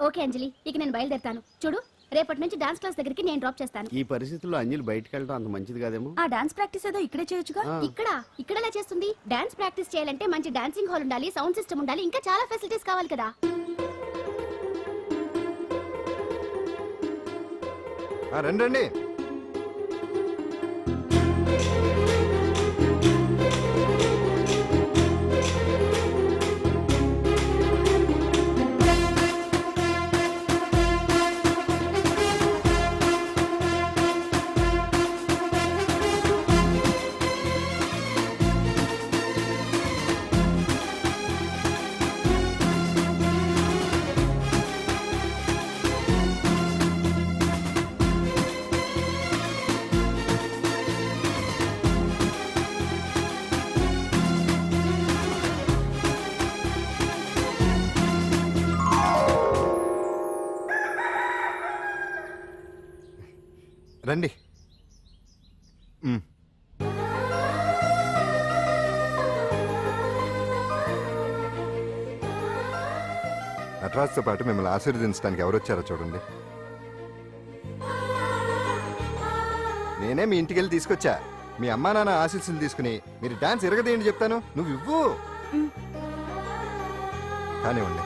Okay అంజలి, ఇక నేను బయలుదేరుతాను. చూడు, రేపటి నుంచి డాన్స్ క్లాస్ దగ్గరికి నేను డ్రాప్ చేస్తాను. ఈ పరిస్థితుల్లో అంజలి బయటకు వెళ్ళడం అంత మంచిది కాదేమో. ఆ డాన్స్ ప్రాక్టీస్ ఏదో ఇక్కడే చేయొచ్చుగా. ఇక్కడలా చేస్తుంది. డాన్స్ ప్రాక్టీస్ చేయాలంటే మంచి డాన్సింగ్ హాల్ ఉండాలి, సౌండ్ సిస్టమ్ ఉండాలి, ఇంకా చాలా ఫెసిలిటీస్ కావాలి కదా. రండి. రండి. నటరాజ్తో పాటు మిమ్మల్ని ఆశీర్వదించడానికి ఎవరు వచ్చారో చూడండి. నేనే మీ ఇంటికి వెళ్ళి తీసుకొచ్చా. మీ అమ్మా నాన్న ఆశీస్సులు తీసుకుని మీరు డాన్స్ ఎరగదేంటి చెప్తాను. నువ్వు ఇవ్వు. కానివ్వండి.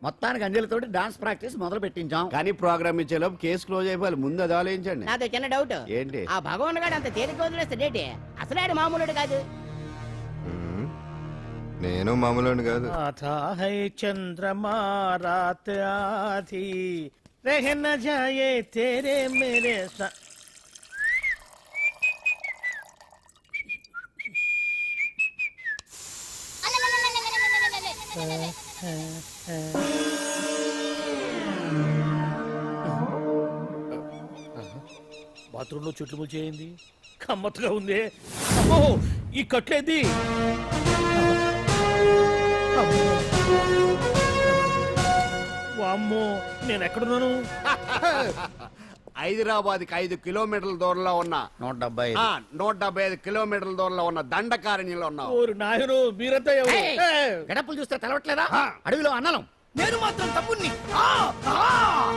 మొత్తానికి అంజలితోటి డాన్స్ ప్రాక్టీస్ మొదలు పెట్టించాం. కానీ ప్రోగ్రామ్ ఇచ్చేలోపు కేసు క్లోజ్ అయిపోవాలి. ముందు అది ఆలోచించండి. నాతో చిన్న డౌట్. ఏంటి? ఆ భగవాన్ గారు అంత తేలిక వదిలేస్తే డేటి అసలు ఆడు మామూలుడు కాదు. నేను మామూలు కాదు. చంద్రమా రాత్ ఆధీ రహ న జాయే తేరే మేరే బాత్రూంలో చుట్లు ముల్చేయింది. కమ్మత్తుగా ఉంది. అమ్మో, ఈ కట్లేది. వామ్మో, నేను ఎక్కడున్నాను? హైదరాబాద్ కి 5 కిలోమీటర్ల దూరంలో ఉన్న 175 కిలోమీటర్ల దూరంలో ఉన్న దండకారణ్యంలో ఉన్నావు. నాయను, మీరంతా ఎవరు? గడపలు చూస్తే తెలవట్లేదా? అడవిలో అన్నలం. నేను మాత్రం తమ్ముణ్ణి.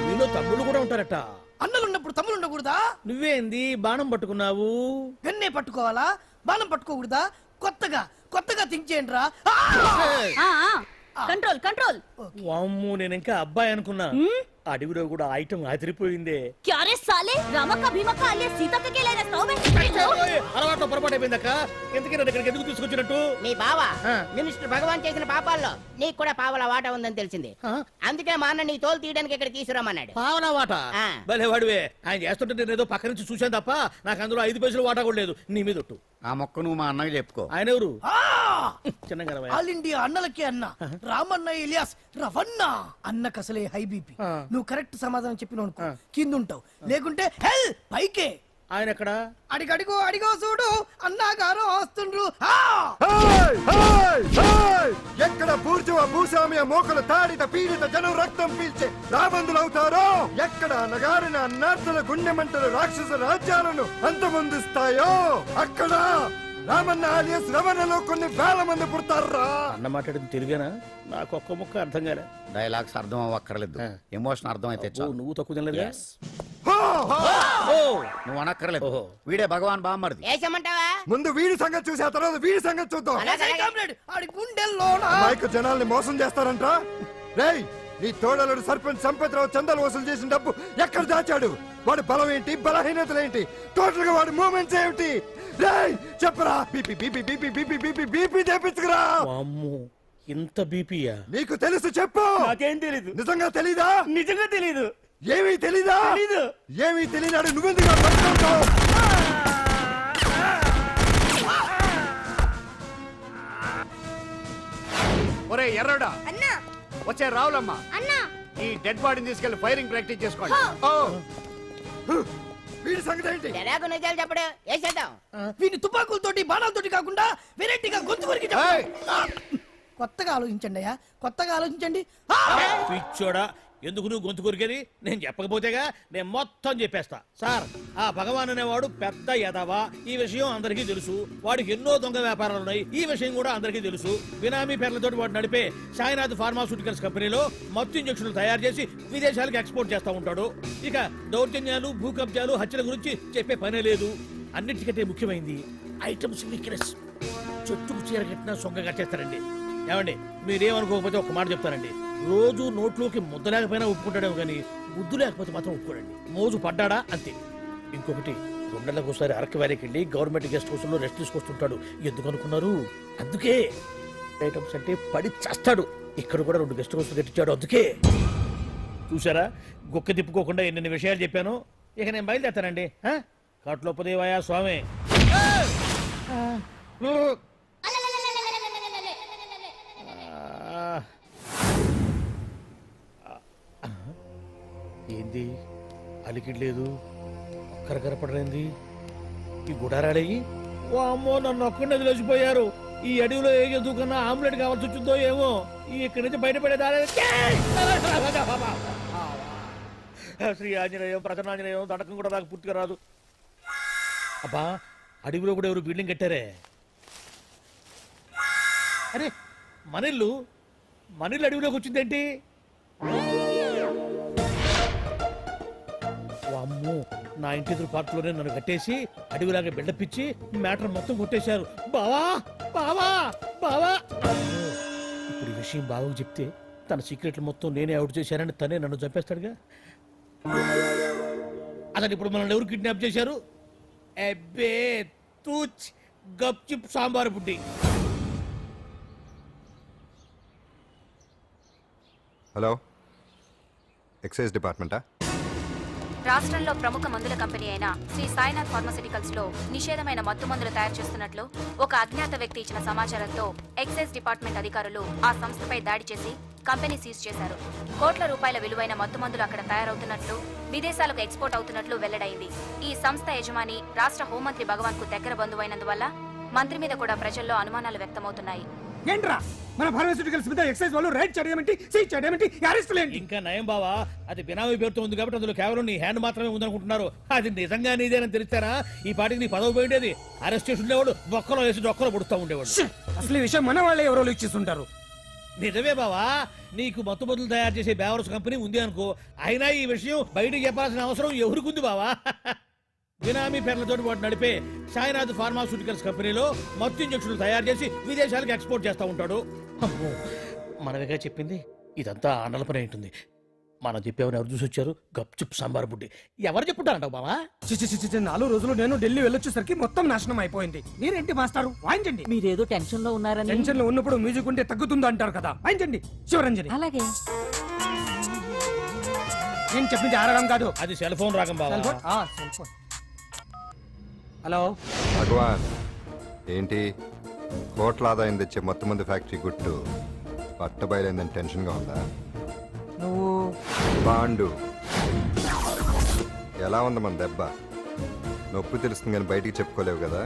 మీలో తమ్ముళ్ళు కూడా ఉంటారట. అన్నలున్నప్పుడు తమ్ముడు ఉండకూడదా? నువ్వేంది బాణం పట్టుకున్నావు? వెన్నే పట్టుకోవాలా, బాణం పట్టుకోకూడదా? కొత్తగా థింక్ చేయండి రా. Control control. వామ్మో, నేను ఇంకా అబ్బాయి అనుకున్నా. అడవిలో కూడా ఐటమ్ అదిరిపోయిందే. క్యారే సాలే, రామక్క భీమక్క అలియా సీతక్క లేనా స్టవ్ అలవాట్లో పొరపాటు అయిపోయిందక్క. ఎందుకని ఇక్కడికి ఎందుకు తీసుకొచ్చినట్టు? మీ బావ మినిస్టర్ భగవాన్ చేసిన పాపాల్లో నీకు కూడా పావలా వాటా ఉందని తెలిసింది. అందుకే మా అన్న నీ తోలు తీయడానికి ఇక్కడ తీసుకురామన్నాడు. పావలా వాటా? భలే వాడివే. ఆయన చేస్తుంటే నేను ఏదో పక్క నుంచి చూశాను తప్ప నాకు అందులో 5 పైసలు వాటా కూడా లేదు. నీ మీద ఒట్టు. ఆ మొక్క నువ్వు మా అన్నకి చెప్పుకో. ఆయన ఎవరు? చిన్నగా ఆల్ ఇండియా అన్నలకే అన్న రామన్న ఇలియాస్ రవన్న. అన్నకు అసలే హై బీపీ. నువ్వు కరెక్ట్ సమాధానం చెప్పిన కింద ఉంటావు, లేకుంటే హెల్ పైకే. ఆయన ఎక్కడ? అడిగో చూడు, అన్నగారు వస్తుండ్రు. ఎక్కడ పూర్జవ భూస్వామ్య మోకల తాడిత పీడిత జనం రక్తం పీల్చే రాబందులవుతారో, ఎక్కడ అన్నగారిన అన్నార్థుల గుండె మంటలు రాక్షస రాజ్యాలను అంతమొందిస్తాయో, అక్కడ రామన్న alias రవణలో కొన్ని వేల మంది పుడతారా. అన్న మాట్లాడింది తెలుగేనా? నాకు ఒక్క ముక్క అర్థం కాలే. డైలాగ్స్ అర్థం అవ్వక్కర్లేదు, ఎమోషన్ అర్థం అయితే ఓ, నువ్వు తక్కువ తినలేదు. నువ్వు అనక్కర్లేదు. ఓహో. వీడే భగవాన్ బామ్మర్ది. వేసమంటావా? ముందు వీడి సంగతి చూసి ఆ తర్వాత వీడి సంగతి చూద్దాం. ఎస్ఐ కామ్రేడ్, ఆడి గుండెల్లోన మైకు జనాల్ని మోసం చేస్తారంట. రేయ్, నీ తోడలుడు సర్పంచ్ సంపత్రావు చందాలు వసూలు చేసిన డబ్బు ఎక్కడ దాచాడు? వాడి బలం ఏంటి, బలహీనతలు ఏంటి, టోటల్ గా వాడి మూమెంట్స్ ఏమిటి? రేయ్ చెప్పరా. BP BP BP BP BP BP తెప్పించుకురా. అమ్మో, ఇంత బీపీయా? నీకు తెలుసు చెప్పు. నాకేం తెలీదు. నిజంగా తెలీదా? నిజంగా తెలీదు. ఏమీ తెలీదా? తెలీదు. ఏమీ తెలియనాడు నువ్వెందుకు పట్టుకుంటావు? ఒరే ఎర్రడా, అన్నా వచ్చే రావులమ్మా, అన్నా ఈ డెడ్ బాడీని తీసుకెళ్లి ఫైరింగ్ ప్రాక్టీస్ చేసుకోండి. ఓ. వీడి సంగతి ఏంటి? తెరాకు నిజాలు చెప్పడు వేసేద్దాం. వీని తుపాకులతోటి బాణాలతోటి కాకుండా వెరైటీగా గొంతు వరకు ఏయ్! కొత్తగా ఆలోచించండి అయ్యా, కొత్తగా ఆలోచించండి. పిచ్చోడా, ఎందుకు నువ్వు గొంతు కొరికేది? నేను చెప్పకపోతేగా నేను మొత్తం చెప్పేస్తా. సార్, ఆ భగవాన్ అనేవాడు పెద్ద యదవా, ఈ విషయం అందరికీ తెలుసు. వాడికి ఎన్నో దొంగ వ్యాపారాలు ఉన్నాయి, ఈ విషయం కూడా అందరికీ తెలుసు. బినామీ పేర్లతో వాడు నడిపే సాయినాథ్ ఫార్మాస్యూటికల్స్ కంపెనీలో మత్తు ఇంజక్షన్లు తయారు చేసి విదేశాలకు ఎక్స్పోర్ట్ చేస్తా ఉంటాడు. ఇక దౌర్జన్యాలు, భూ కబ్జాలు, హత్యల గురించి చెప్పే పనే లేదు. అన్నిటికంటే ముఖ్యమైనది ఐటమ్స్ వీక్నెస్. చెట్టుకు చీర కట్టినా సొంగ కట్టేస్తారండి. ఏమండి, మీరేమనుకోకపోతే ఒక మాట చెప్తానండి. రోజు నోట్లోకి ముద్ద లేకపోయినా ఒప్పుకుంటాడేమో కానీ ముద్దు లేకపోతే మాత్రం ఒప్పుకోడండి. మోజు పడ్డాడా అంతే. ఇంకొకటి, 2 నెలలకు ఒకసారి అరకు వ్యాలీకి వెళ్ళి గవర్నమెంట్ గెస్ట్ హౌస్ లో రెస్ట్ తీసుకొస్తుంటాడు. ఎందుకు అనుకున్నారు? అందుకే. ఐటమ్స్ అంటే పడి చేస్తాడు. ఇక్కడ కూడా 2 గెస్ట్ హౌస్ కట్టించాడు. అందుకే. చూసారా, గుక్క తిప్పుకోకుండా ఎన్ని విషయాలు చెప్పాను. ఇక నేను బయలుదేరుతానండి. కాట్లోపదేవాయా స్వామి. ఏంది అలికిడ్ లేదు, ఒక్కరు కనపడలేంది. ఈ గుడారాడయ్యి ఓ అమ్మో, నన్ను ఒక్కడిని వదిలేసిపోయారు. ఈ అడవిలో ఏ జంతువుకన్నా ఆమ్లెట్ కావాల్సి వచ్చిందో ఏమో. ఇక్కడి నుంచి బయటపడేదారే. శ్రీ ఆంజనేయం, ప్రసన్నాంజనేయం, దడకం కూడా నాకు పూర్తిగా రాదు. అబ్బా, అడవిలో కూడా ఎవరు బిల్డింగ్ కట్టారే. అరే, మనిల్లు అడవిలోకి వచ్చిందేంటి? అమ్మో, నా ఇంటి ఎదురు పార్కులోనే నన్ను కట్టేసి అడవిలాగా బిల్డపిచ్చి మ్యాటర్ మొత్తం కొట్టేశారు. బావా బావా బావా. ఇప్పుడు ఈ విషయం బావకు చెప్తే తన సీక్రెట్లు మొత్తం నేనే అవుట్ చేశానని తనే నన్ను చంపేస్తాడుగా. అతను ఇప్పుడు మనల్ని ఎవరు కిడ్నాప్ చేశారు? అబ్బే తూచ్, గప్ చిప్ సాంబార్ బుడ్డి. హలో, ఎక్సైజ్ డిపార్ట్మెంటా? రాష్ట్రంలో ప్రముఖ మందుల కంపెనీ అయిన శ్రీ సాయినాథ్ ఫార్మాస్యూటికల్స్ లో నిషేధమైన మత్తు మందులు తయారు చేస్తున్నట్లు ఒక అజ్ఞాత వ్యక్తి ఇచ్చిన సమాచారంతో ఎక్సైజ్ డిపార్ట్మెంట్ అధికారులు ఆ సంస్థపై దాడి చేసి కంపెనీ సీజ్ చేశారు. కోట్ల రూపాయల విలువైన మత్తు మందులు అక్కడ తయారవుతున్నట్లు, విదేశాలకు ఎక్స్పోర్ట్ అవుతున్నట్లు వెల్లడైంది. ఈ సంస్థ యజమాని రాష్ట్ర హోంమంత్రి భగవాన్ కు దగ్గర బంధువైనందువల్ల మంత్రి మీద కూడా ప్రజల్లో అనుమానాలు వ్యక్తమవుతున్నాయి. ఏంట్రా మన ఫార్మాస్యూటికల్స్ మీద ఎక్సైజ్ వాళ్ళు రైడ్ చేయడమేంటి, సీజ్ చేయడమేంటి, అరెస్టులు ఏంటి? ఇంకా నయం బావా, అది బినామీ పేరుతో ఉంది కాబట్టి అందులో కేవలం నీ హ్యాండ్ మాత్రమే ఉందనుకుంటున్నారు. అది నిజంగా నీదేనని తెలిస్తారా ఈ పాటికి నీ పదవి పోయిండేది. అరెస్ట్ చేసి ఉండేవాడు, బొక్కలో వేసి డొక్కలో పుడుతూ ఉండేవాడు. అసలు ఈ విషయం మన వాళ్ళే ఎవరో లీక్ చేస్తుంటారు. నిజమే బావా, నీకు మత్తు మందులు తయారు చేసే బేవర్స్ కంపెనీ ఉంది అనుకో, అయినా ఈ విషయం బయటకు చెప్పాల్సిన అవసరం ఎవరికుంది బావా? బినామీ పేర్లతో వాడు నడిపే సాయినాథ్ ఫార్మాస్యూటికల్స్ కంపెనీలో మత్తు ఇంజక్షన్లు తయారు చేసి విదేశాలకు ఎక్స్పోర్ట్ చేస్తా ఉంటాడు. అమ్మో, మనమేగా చెప్పింది. ఇదంతా ఆండల పని ఉంటుంది. మనం చెప్పేవని ఎవరు చూసి వచ్చారు? గప్చుప్ సాంబార్ బుడ్డి. ఎవరు చెప్పుంటారంట బావా? 4 రోజులు నేను ఢిల్లీ వెళ్ళొచ్చేసరికి మొత్తం నాశనం అయిపోయింది. మీరేంటి మాస్టారు, వాయించండి. మీరేదో టెన్షన్ లో ఉన్నారని. టెన్షన్ లో ఉన్నప్పుడు మ్యూజిక్ ఉంటే తగ్గుతుంది అంటారు కదా, వాయించండి. శివరంజని. అలాగే. నేను చెప్పింది ఆరడం కాదు, అది సెల్ ఫోన్ రాగం బావా. Cell phone. హలో భగవాన్, ఏంటి కోట్ల ఆదాయం తెచ్చే మొత్తం మంది ఫ్యాక్టరీ గుట్టు పట్టబయలైందని టెన్షన్గా ఉందా? నువ్వు బాండు ఎలా ఉంది మన దెబ్బ? నొప్పి తెలుస్తుంది కానీ బయటికి చెప్పుకోలేవు కదా.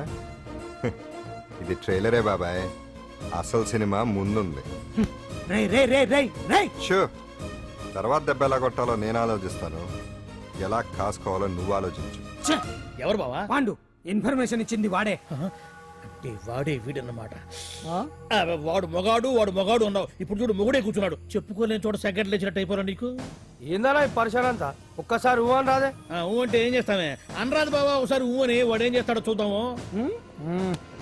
ఇది ట్రైలరే బాబాయ్, అసలు సినిమా ముందుంది. రే రే రే రే రే షో, తర్వాత దెబ్బ ఎలా కొట్టాలో నేను ఆలోచిస్తాను, ఎలా కాసుకోవాలో నువ్వు ఆలోచించు. ఎవరు బావా? పాండు ఇన్ఫర్మేషన్ ఇచ్చింది వాడే. వాడే వీడన్నమాట వాడు మొగాడు అన్నావు ఇప్పుడు చూడు మొగుడే కూర్చున్నాడు చెప్పుకోలేని చోట సెకండ్ లేచినట్టు అయిపోరా నీకు ఏందన్నా ఈ పరిశాన్ అంతా ఒక్కసారి ఊహన్ రాదే ఊ అంటే ఏం చేస్తామే అనరాదు బాబా ఒకసారి ఊ అని వాడు ఏం చేస్తాడో చూద్దాము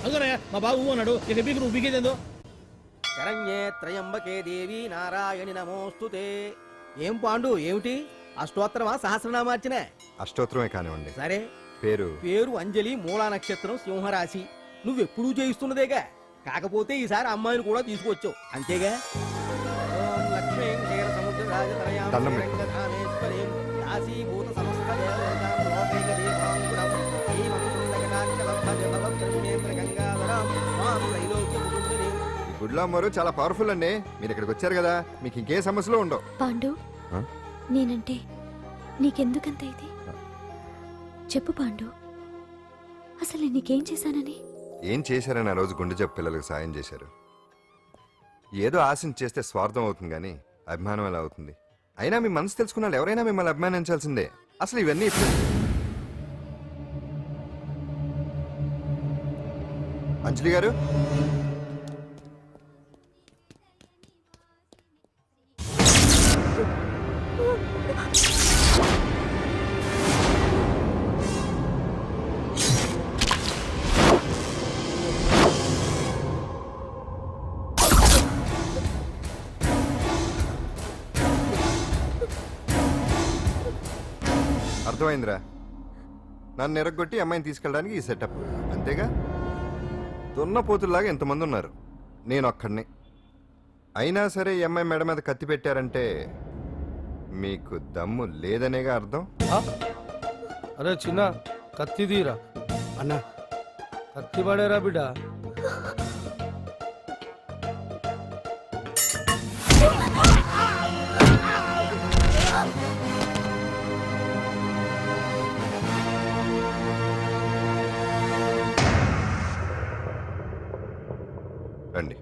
అందుకనే మా బాబు ఊ అన్నాడు ఇక బీకు నువ్వు బీకేదేందో శరణ్యే త్రయంబకే దేవి నారాయణి నమోస్తుతే. ఏం పాండు ఏమిటి అష్టోత్తరమా సహస్రనామార్చనే? అష్టోత్తరమే కానివ్వండి. సరే, పేరు పేరు అంజలి, మూలా నక్షత్రం, సింహరాశి. నువ్వెప్పుడూ చేయిస్తున్నదేగా, కాకపోతే ఈసారి అమ్మాయిని కూడా తీసుకొచ్చావు అంతేగా. ఓం లక్ష్మీం క్షీరసముద్రరాజతనయాం దండం పెట్టు. శ్రీరంగధామేశ్వరీం దాసీభూత సమస్త దేవతాం లోకైక దీపాంకురం శ్రీమంత్రుండగనాట్యలబ్ధజలబ్ధజనేంద్రగంగాధరాం మాం త్రైలోక్యముకుండినీం. ఈ గుడ్లో అమ్మరు చాలా పవర్ఫుల్ అండి. మీరు ఇక్కడికి వచ్చారు కదా, మీకు ఇంకే సమస్యలు ఉండవు. పాండు ఆ? నేనంటే నీకెందుకంత ఇది చెప్పు పాండు, అసలు నేను నీకేం చేశానని? ఏం చేశారని ఆ రోజు గుండె జబ్బు పిల్లలకు సాయం చేశారు. ఏదో ఆశించి చేస్తే స్వార్థం అవుతుంది కానీ అభిమానం ఎలా అవుతుంది? అయినా మీ మనసు తెలుసుకున్న వాళ్ళు ఎవరైనా మిమ్మల్ని అభిమానించాల్సిందే. అసలు ఇవన్నీ ఇప్పుడు అంజలి గారు, అర్థమైందిరా. నన్ను ఎరగొట్టి అమ్మాయిని తీసుకెళ్ళడానికి ఈ సెటప్ అంతేగా. దున్నపోతుల్లాగా ఎంతమంది ఉన్నారు, నేను ఒక్కడిని. అయినా సరే ఈ అమ్మాయి మెడ మీద కత్తి పెట్టారంటే మీకు దమ్ము లేదనేగా అర్థం. అరే చిన్న కత్తి తీరా అన్న, కత్తి పడేరా బిడ్డ. రండి.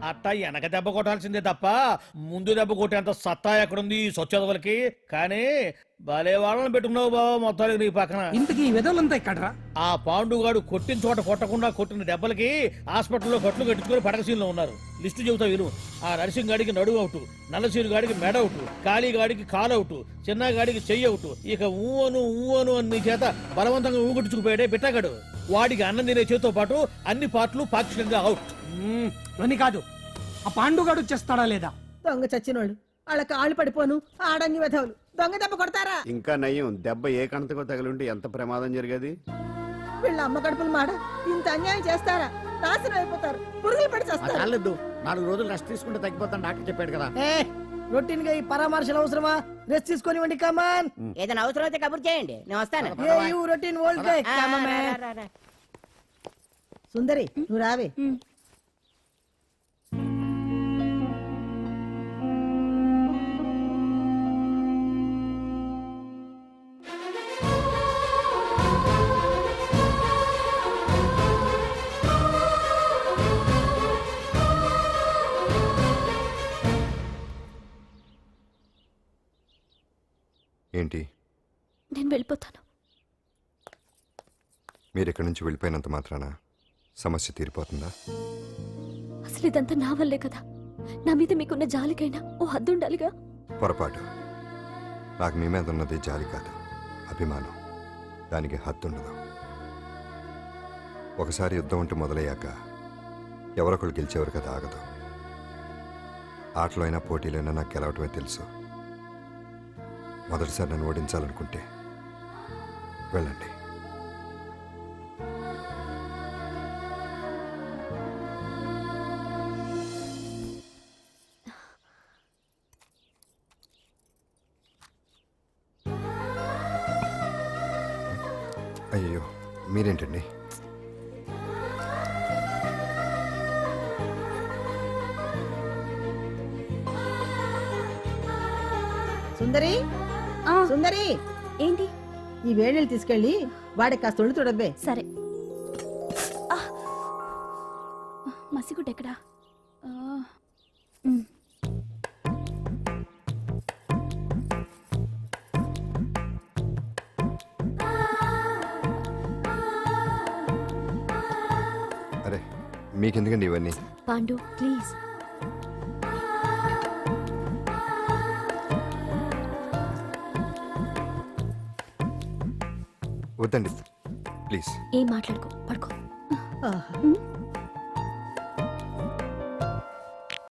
అట్టా వెనక దెబ్బ కొట్టాల్సిందే తప్ప ముందు దెబ్బ కొట్టేంత సత్తా ఎక్కడుంది ఈ సొచ్చదవలకి. కానీ భలే వాళ్ళని పెట్టుకున్నావు బాబా మొత్తానికి నీ పక్కన. ఇంతకీ ఈ విధాలంతా ఎక్కడరా? ఆ పాండుగాడు కొట్టిన చోట కొట్టకుండా కొట్టిన దెబ్బలకి హాస్పిటల్లో కట్లు కట్టించుకొని పడకసీన్లో ఉన్నారు. లిస్టు చెబుతా విను. ఆ నరసింగ్ గాడికి నడువు అవుట్, నల్లసీరు గాడికి మెడ అవుట్, కాళీ గాడికి కాలు అవుట్, చిన్న గాడికి చెయ్యి అవుట్. ఇక ఊవను అని నీ చేత బలవంతంగా ఊగొట్టుకుపోయాడే బిట్టగాడు. వాడికి అన్నం తినే చేతితో పాటు అన్ని పార్ట్లు పాక్షికంగా అవుట్. అని కాదు, ఆ పాండుగాడు చేస్తాడా లేదా? దొంగ చచ్చినోళ్ళు వాళ్ళ కాళ్ళు పడిపోను ఆడంగి వెధవులు దొంగ దెబ్బ కొడతారా? ఇంకా నయ్యం, దెబ్బ ఏ కణతకో తగిలింటే ఎంత ప్రమాదం జరిగేది. వీళ్ళ అమ్మ కడుపులు మాడ ఇంత అన్యాయం చేస్తారా? నాశనం అయిపోతారు, పురుగులు పడి చేస్తారు. చాలేదు, 4 రోజులు రెస్ట్ తీసుకుంటే తగ్గిపోతాను డాక్టర్ చెప్పాడు కదా. రొటీన్ గా ఈ పరామర్శలు అవసరమా? రెస్ట్ తీసుకొని కమాన్. ఏదైనా అవసరం అయితే కబుర్ చేయండి, నేను వస్తాను. Routine old guy. సుందరి నువ్వు రావే. ఏంటి? నేను వెళ్ళిపోతాను. మీరు ఇక్కడి నుంచి వెళ్ళిపోయినంత మాత్రాన సమస్య తీరిపోతుందా? అసలు ఇదంతా నా వల్లే కదా. నా మీద మీకున్న జాలికైనా ఓ హద్దు ఉండాలిగా. పొరపాటు. నాకు మీ మీద ఉన్నది జాలి కాదు, అభిమానం. దానికి హద్దు ఉండదు. ఒకసారి యుద్ధం అంటూ మొదలయ్యాక ఎవరొకరు గెలిచేవారు కదా ఆగదు. ఆటలో అయినా పోటీలైనా నాకు గెలవటమే తెలుసు. మొదటిసారి నన్ను ఓడించాలనుకుంటే వెళ్ళండి. అయ్యో, మీరేంటండి? సుందరి, సుందరి, ఏంటి? ఈ వేణీలు తీసుకెళ్ళి వాడికి కాస్త ఒళ్ళు తుడబ్బే. సరే. మసిగుడ్డ ఎక్కడా? అరే, మీకెందుకండి ఇవన్నీ? పాండు ప్లీజ్. వద్దండి ప్లీజ్. ఏం మాట్లాడుకో, పడుకో. ఆహా.